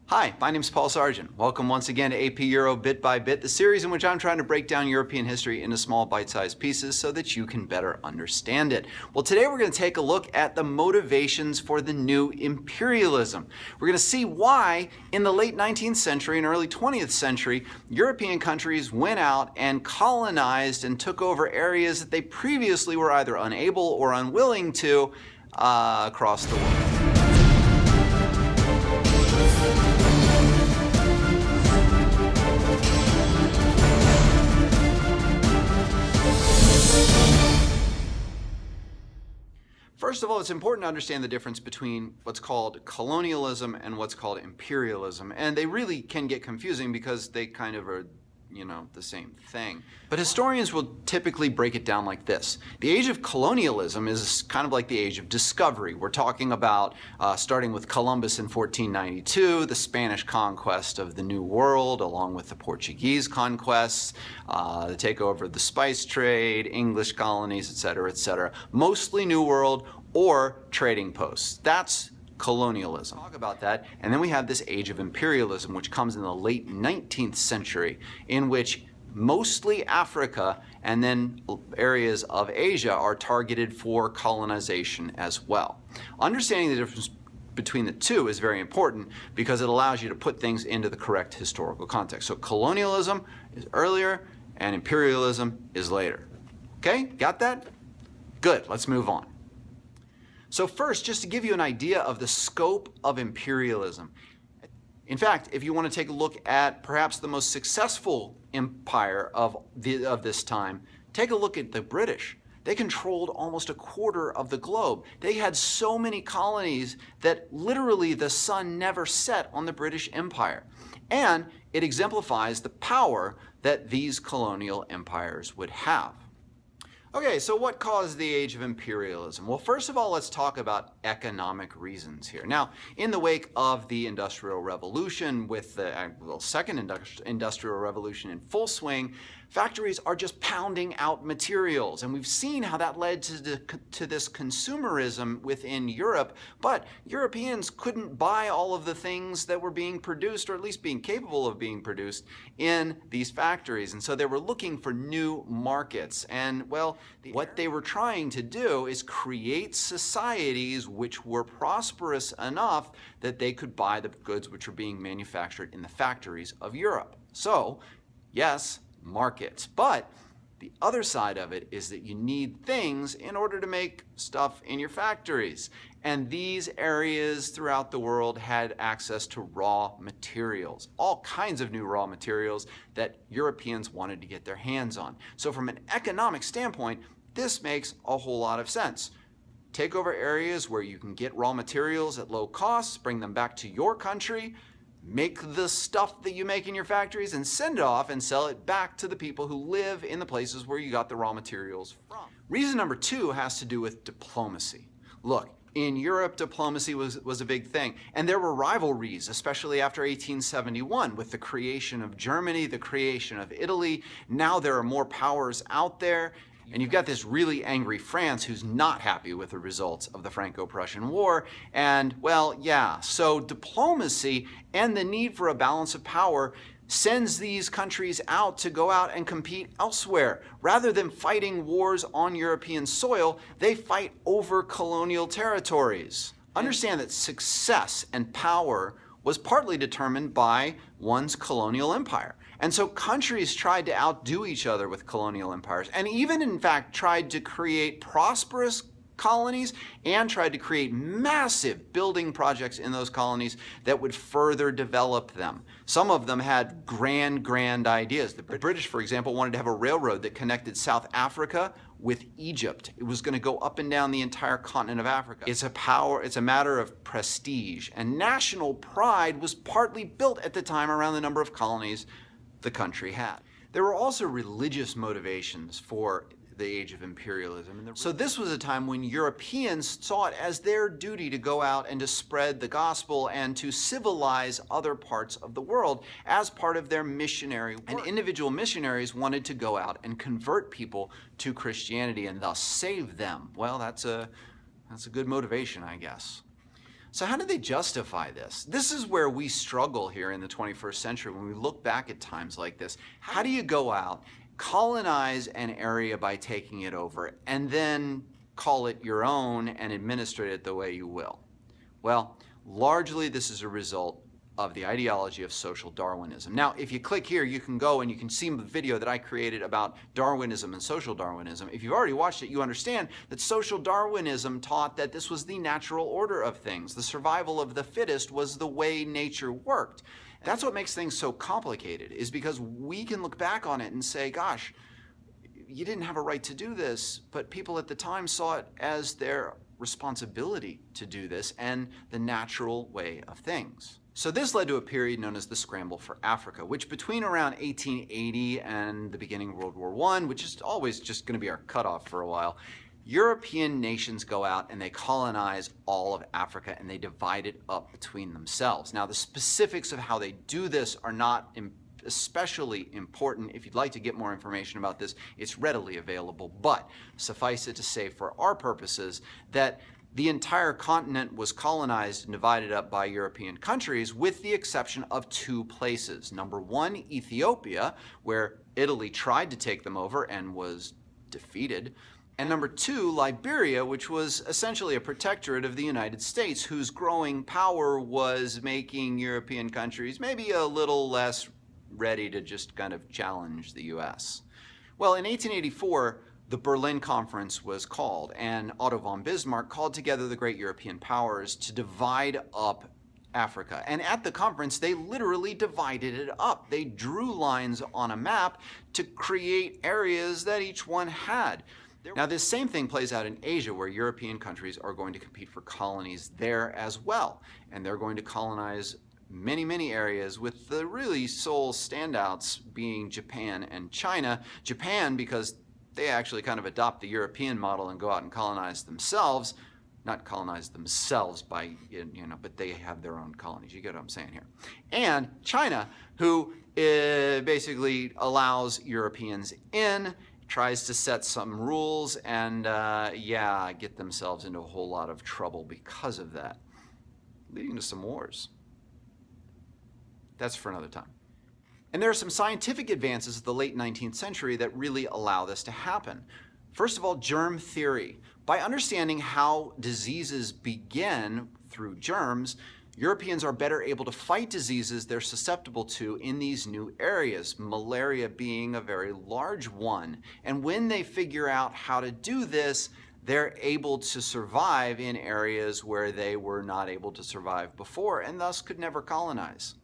Hi, my name is Paul Sargent. Welcome once again to AP Euro Bit by Bit, the series in which I'm trying to break down European history into small bite-sized pieces so that you can better understand it. Well, today we're going to take a look at the motivations for the new imperialism. We're going to see why in the late 19th century and early 20th century, European countries went out and colonized and took over areas that they previously were either unable or unwilling to across the world. First of all, it's important to understand the difference between what's called colonialism and what's called imperialism. And they really can get confusing because they kind of are, the same thing. But historians will typically break it down like this. The age of colonialism is kind of like the age of discovery. We're talking about starting with Columbus in 1492, the Spanish conquest of the New World, along with the Portuguese conquests, the takeover of the spice trade, English colonies, etc., etc. Mostly New World or trading posts. That's colonialism. Talk about that. And then we have this age of imperialism, which comes in the late 19th century, in which mostly Africa and then areas of Asia are targeted for colonization as well. Understanding the difference between the two is very important because it allows you to put things into the correct historical context. So colonialism is earlier and imperialism is later. Okay, got that? Good, let's move on. So first, just to give you an idea of the scope of imperialism. In fact, if you want to take a look at perhaps the most successful empire of this time, take a look at the British. They controlled almost a quarter of the globe. They had so many colonies that literally the sun never set on the British Empire. And it exemplifies the power that these colonial empires would have. Okay, so what caused the age of imperialism? Well, first of all, let's talk about economic reasons here. Now, in the wake of the Industrial Revolution, with the second Industrial Revolution in full swing, factories are just pounding out materials. And we've seen how that led to this consumerism within Europe. But Europeans couldn't buy all of the things that were being produced, or at least being capable of being produced, in these factories. And so they were looking for new markets. And, well, what they were trying to do is create societies which were prosperous enough that they could buy the goods which were being manufactured in the factories of Europe. So, yes, markets. But the other side of it is that you need things in order to make stuff in your factories. And these areas throughout the world had access to raw materials, all kinds of new raw materials that Europeans wanted to get their hands on. So from an economic standpoint, this makes a whole lot of sense. Take over areas where you can get raw materials at low costs, bring them back to your country, make the stuff that you make in your factories and send it off and sell it back to the people who live in the places where you got the raw materials from. Reason number two has to do with diplomacy. Look, in Europe, diplomacy was a big thing. And there were rivalries, especially after 1871, with the creation of Germany, the creation of Italy. Now there are more powers out there. And you've got this really angry France who's not happy with the results of the Franco-Prussian War. And, well, yeah, so diplomacy and the need for a balance of power sends these countries out to go out and compete elsewhere. Rather than fighting wars on European soil, they fight over colonial territories. Understand that success and power was partly determined by one's colonial empire. And so countries tried to outdo each other with colonial empires, and even in fact tried to create prosperous colonies and tried to create massive building projects in those colonies that would further develop them. Some of them had grand ideas. The British, for example, wanted to have a railroad that connected South Africa with Egypt. It was going to go up and down the entire continent of Africa. It's a matter of prestige, and national pride was partly built at the time around the number of colonies the country had. There were also religious motivations for the age of imperialism. So this was a time when Europeans saw it as their duty to go out and to spread the gospel and to civilize other parts of the world as part of their missionary work. And individual missionaries wanted to go out and convert people to Christianity and thus save them. Well, that's a good motivation, I guess. So how did they justify this? This is where we struggle here in the 21st century when we look back at times like this. How do you go out, colonize an area by taking it over, and then call it your own and administer it the way you will? Well, largely this is a result of the ideology of social Darwinism. Now, if you click here, you can go and you can see the video that I created about Darwinism and social Darwinism. If you've already watched it, you understand that social Darwinism taught that this was the natural order of things. The survival of the fittest was the way nature worked. That's what makes things so complicated, is because we can look back on it and say, gosh, you didn't have a right to do this, but people at the time saw it as their responsibility to do this and the natural way of things. So this led to a period known as the Scramble for Africa, which between around 1880 and the beginning of World War I, which is always just going to be our cutoff for a while, European nations go out and they colonize all of Africa and they divide it up between themselves. Now, the specifics of how they do this are not especially important. If you'd like to get more information about this, it's readily available. But suffice it to say, for our purposes, that the entire continent was colonized and divided up by European countries, with the exception of two places. Number one, Ethiopia, where Italy tried to take them over and was defeated. And number two, Liberia, which was essentially a protectorate of the United States, whose growing power was making European countries maybe a little less ready to just kind of challenge the US. Well, in 1884, the Berlin Conference was called, and Otto von Bismarck called together the great European powers to divide up Africa. And at the conference, they literally divided it up. They drew lines on a map to create areas that each one had. Now, this same thing plays out in Asia, where European countries are going to compete for colonies there as well. And they're going to colonize many, many areas, with the really sole standouts being Japan and China. Japan, because they actually kind of adopt the European model and go out and colonize themselves. Not colonize themselves by, but they have their own colonies. You get what I'm saying here. And China, who basically allows Europeans in, tries to set some rules, and get themselves into a whole lot of trouble because of that, leading to some wars. That's for another time. And there are some scientific advances of the late 19th century that really allow this to happen. First of all, germ theory. By understanding how diseases begin through germs, Europeans are better able to fight diseases they're susceptible to in these new areas, malaria being a very large one. And when they figure out how to do this, they're able to survive in areas where they were not able to survive before and thus could never colonize.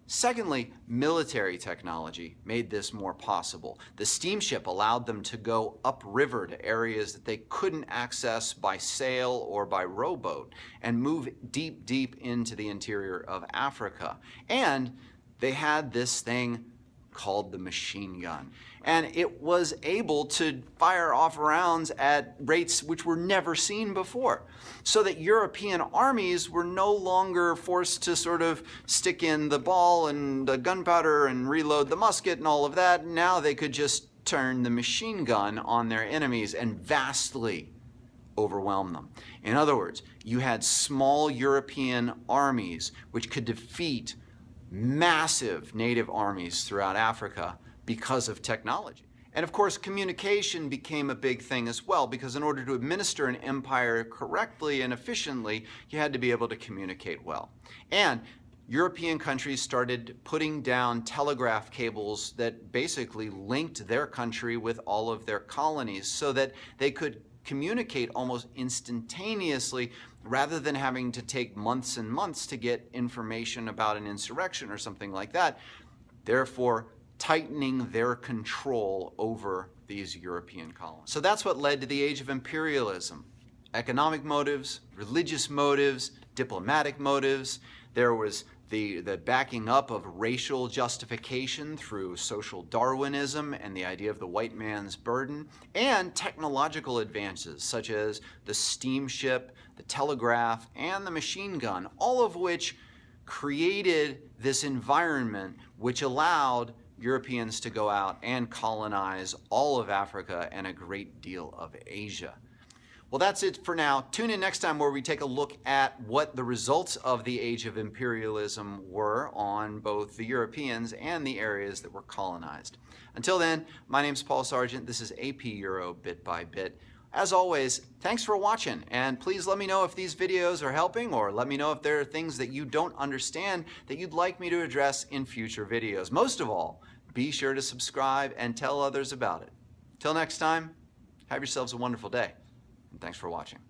Secondly, military technology made this more possible. The steamship allowed them to go upriver to areas that they couldn't access by sail or by rowboat and move deep, deep into the interior of Africa. And they had this thing called the machine gun. And it was able to fire off rounds at rates which were never seen before. So that European armies were no longer forced to sort of stick in the ball and the gunpowder and reload the musket and all of that. Now they could just turn the machine gun on their enemies and vastly overwhelm them. In other words, you had small European armies which could defeat massive native armies throughout Africa because of technology. And of course, communication became a big thing as well, because in order to administer an empire correctly and efficiently, you had to be able to communicate well. And European countries started putting down telegraph cables that basically linked their country with all of their colonies so that they could communicate almost instantaneously, rather than having to take months and months to get information about an insurrection or something like that, therefore tightening their control over these European colonies. So that's what led to the Age of Imperialism. Economic motives, religious motives, diplomatic motives. There was the backing up of racial justification through social Darwinism and the idea of the white man's burden, and technological advances such as the steamship, the telegraph, and the machine gun, all of which created this environment which allowed Europeans to go out and colonize all of Africa and a great deal of Asia. Well, that's it for now. Tune in next time where we take a look at what the results of the Age of Imperialism were on both the Europeans and the areas that were colonized. Until then, my name's Paul Sargent. This is AP Euro Bit by Bit. As always, thanks for watching, and please let me know if these videos are helping, or let me know if there are things that you don't understand that you'd like me to address in future videos. Most of all, be sure to subscribe and tell others about it. Till next time, have yourselves a wonderful day, and thanks for watching.